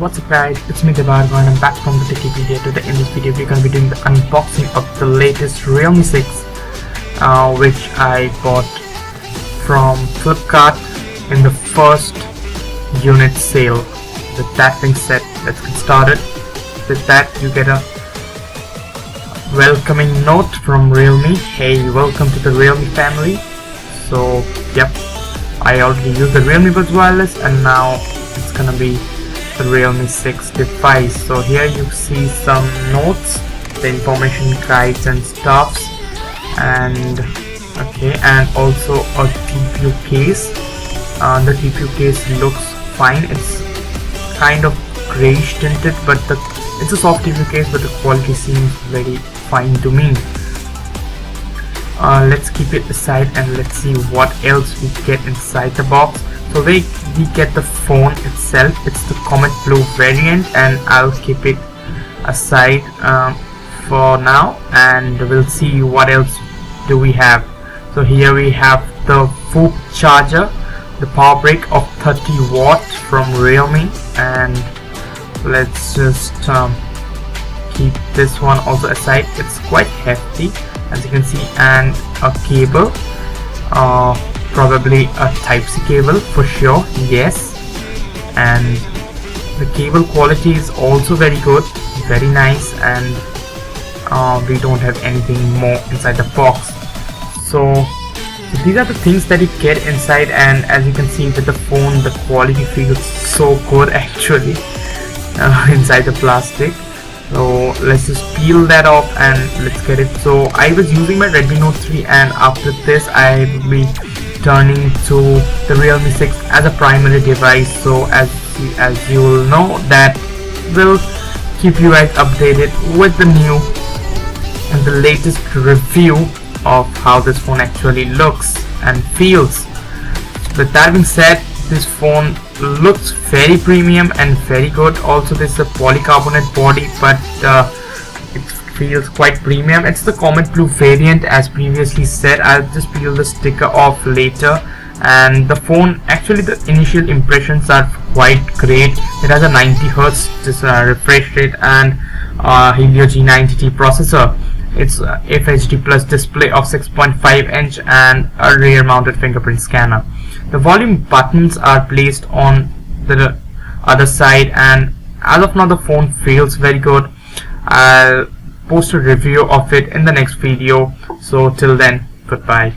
What's up guys, it's me Devargo and I'm back from the Techipedia. Today in this video we're going to be doing the unboxing of the latest Realme 6 which I bought from Flipkart in the first unit sale. With that being said, let's get started. With that you get a welcoming note from Realme. Hey, welcome to the Realme family. So yep, I already used the Realme Buds Wireless and now it's gonna be the Realme 6 device. So here you see some notes, the information guides and stuffs, and okay, and also a TPU case. The TPU case looks fine. It's kind of grayish tinted, but it's a soft TPU case, but the quality seems very fine to me. Let's keep it aside and let's see what else we get inside the box. So we get the phone itself. It's the Comet Blue variant, and I'll keep it aside for now, and we'll see what else do we have. So here we have the Foop charger, the power brick of 30 watts from Realme, and let's just keep this one also aside. It's quite hefty as you can see, and a cable, probably a Type-C cable for sure, yes, and the cable quality is also very good, very nice, and we don't have anything more inside the box. So these are the things that you get inside, and as you can see with the phone, the quality feels so good actually inside the plastic. So let's just peel that off and let's get it. So I was using my Redmi Note 3, and after this I will be turning to the Realme 6 as a primary device. So as you will know, that will keep you guys updated with the new and the latest review of how this phone actually looks and feels. With that being said, this phone looks very premium and very good. Also, this is a polycarbonate body, but it feels quite premium. It's the Comet Blue variant as previously said. I'll just peel the sticker off later. And the phone, actually the initial impressions are quite great. It has a 90Hz refresh rate and Helio G90T processor. It's FHD plus display of 6.5 inch and a rear mounted fingerprint scanner. The volume buttons are placed on the other side, and as of now the phone feels very good. I'll post a review of it in the next video. So till then, goodbye.